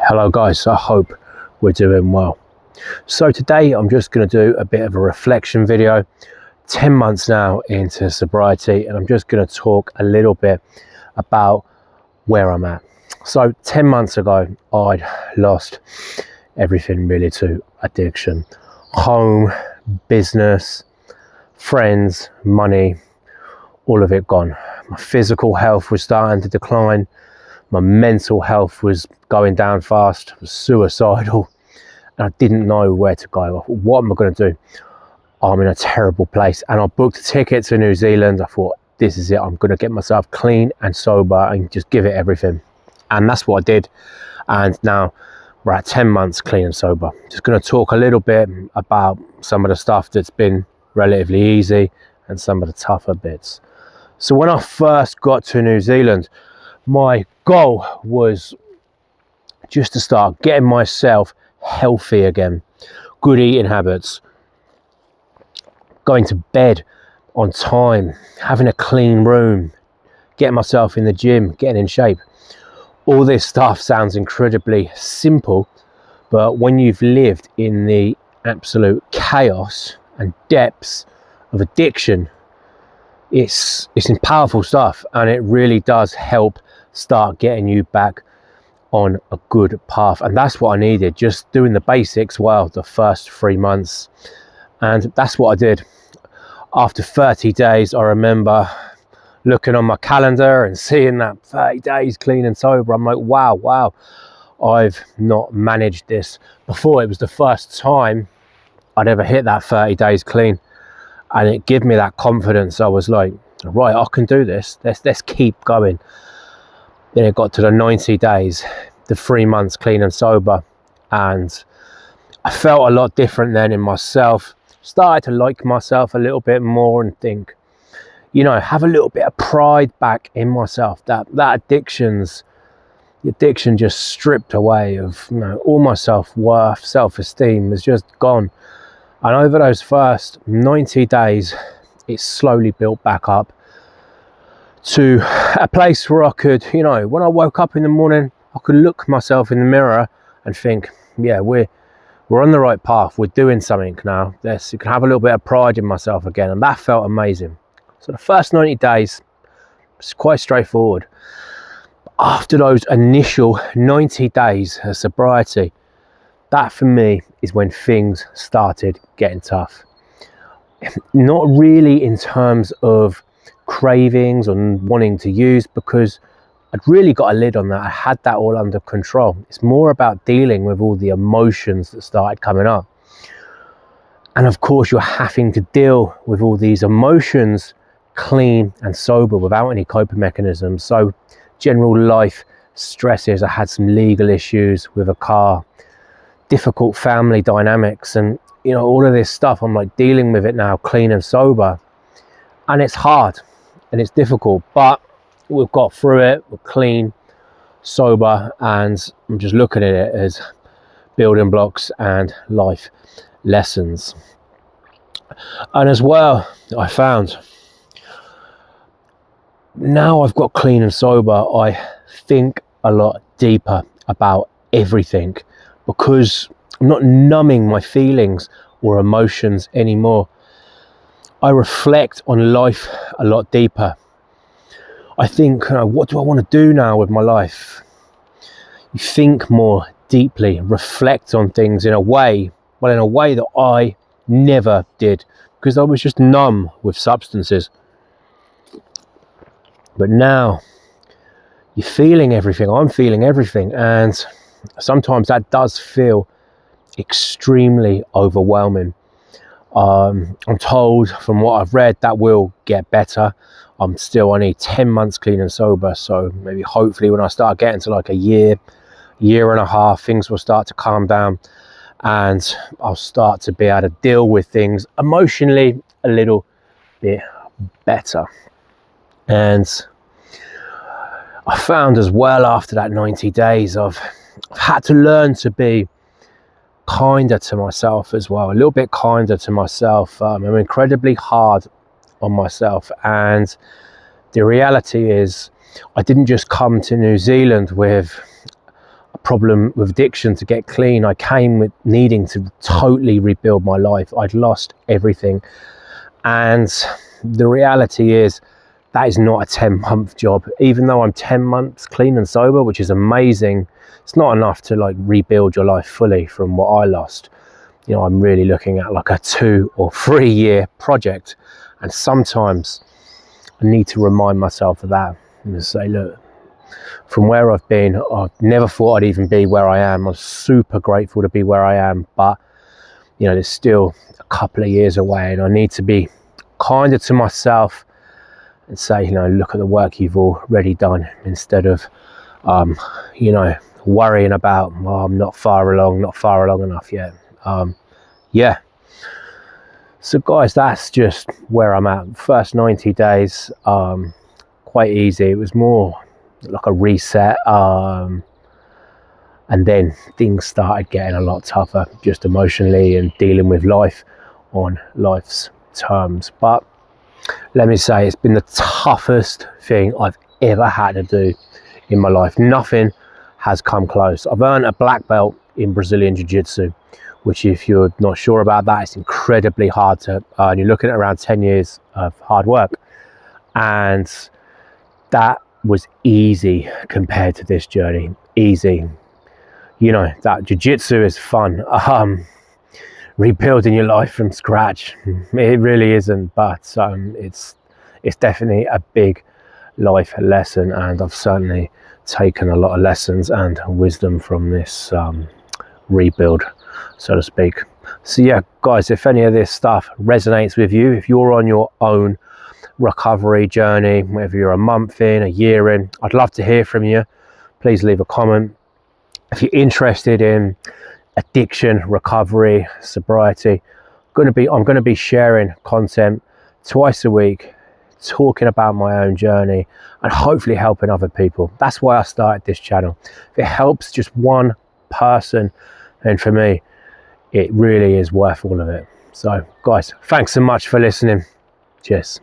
Hello guys, I hope we're doing well. So today I'm just going to do a bit of a reflection video. 10 months now into sobriety, and I'm just going to talk a little bit about where I'm at. So 10 months ago I'd lost everything really to addiction. Home, business, friends, money, all of it gone. My physical health was starting to decline. My mental health was going down fast. I was suicidal, and I didn't know where to go. I thought, what am I going to do? I'm in a terrible place. And I booked a ticket to New Zealand. I thought, this is it. I'm going to get myself clean and sober and just give it everything. And that's what I did. And now we're at 10 months clean and sober. Just going to talk a little bit about some of the stuff that's been relatively easy and some of the tougher bits. So when I first got to New Zealand, my goal was just to start getting myself healthy again. Good eating habits, going to bed on time, having a clean room, getting myself in the gym, getting in shape. All this stuff sounds incredibly simple, but when you've lived in the absolute chaos and depths of addiction, it's powerful stuff, and it really does help start getting you back on a good path. And that's what I needed, just doing the basics well the first 3 months. And that's what I did. After 30 days, I remember looking on my calendar and seeing that 30 days clean and sober. I'm like, wow, I've not managed this before. It was the first time I'd ever hit that 30 days clean, and it gave me that confidence. I was like, right, I can do this. Let's keep going. Then it got to the 90 days, the 3 months clean and sober, and I felt a lot different then in myself. Started to like myself a little bit more and think, you know, have a little bit of pride back in myself. That the addiction just stripped away of, you know, all my self-worth, self-esteem was just gone. And over those first 90 days, it slowly built back up to a place where I could, you know, when I woke up in the morning, I could look myself in the mirror and think, yeah, we're on the right path. We're doing something now. You can have a little bit of pride in myself again. And that felt amazing. So the first 90 days was quite straightforward. After those initial 90 days of sobriety, that for me is when things started getting tough. Not really in terms of cravings and wanting to use, because I'd really got a lid on that. I had that all under control. It's more about dealing with all the emotions that started coming up. And of course, you're having to deal with all these emotions clean and sober without any coping mechanisms. So general life stresses. I had some legal issues with a car, difficult family dynamics, and you know, all of this stuff. I'm like dealing with it now clean and sober, and it's hard and it's difficult, but we've got through it. We're clean, sober, and I'm just looking at it as building blocks and life lessons. And as well, I found now I've got clean and sober, I think a lot deeper about everything, because I'm not numbing my feelings or emotions anymore. I reflect on life a lot deeper. I think, what do I want to do now with my life? You think more deeply, reflect on things in a way that I never did, because I was just numb with substances. But now you're feeling everything. I'm feeling everything. And sometimes that does feel extremely overwhelming. I'm told from what I've read that will get better. I'm still only 10 months clean and sober. So maybe hopefully when I start getting to like a year and a half, things will start to calm down, and I'll start to be able to deal with things emotionally a little bit better. And I found as well, after that 90 days, I've had to learn to be kinder to myself as well, a little bit kinder to myself. I'm incredibly hard on myself, and the reality is I didn't just come to New Zealand with a problem with addiction to get clean. I came with needing to totally rebuild my life. I'd lost everything. And the reality is that is not a 10-month job. Even though I'm 10 months clean and sober, which is amazing, it's not enough to like rebuild your life fully from what I lost. You know, I'm really looking at like a 2 or 3 year project. And sometimes I need to remind myself of that and say, look, from where I've been, I never thought I'd even be where I am. I'm super grateful to be where I am, but you know, there's still a couple of years away, and I need to be kinder to myself and say, you know, look at the work you've already done, instead of you know, worrying about, oh, I'm not far along enough yet. Yeah, so guys, that's just where I'm at. First 90 days, quite easy. It was more like a reset, and then things started getting a lot tougher, just emotionally and dealing with life on life's terms. But let me say, it's been the toughest thing I've ever had to do in my life. Nothing has come close. I've earned a black belt in Brazilian Jiu-Jitsu, which, if you're not sure about that, it's incredibly hard to earn. You're looking at around 10 years of hard work, and that was easy compared to this journey. Easy. You know, that jiu-jitsu is fun. Rebuilding your life from scratch, it really isn't, but it's definitely a big life lesson, and I've certainly taken a lot of lessons and wisdom from this rebuild, so to speak. So yeah, guys, if any of this stuff resonates with you, if you're on your own recovery journey, whether you're a month in, a year in, I'd love to hear from you. Please leave a comment. If you're interested in addiction, recovery, sobriety, I'm going to be sharing content twice a week, talking about my own journey and hopefully helping other people. That's why I started this channel. If it helps just one person, and for me, it really is worth all of it. So guys, thanks so much for listening. Cheers.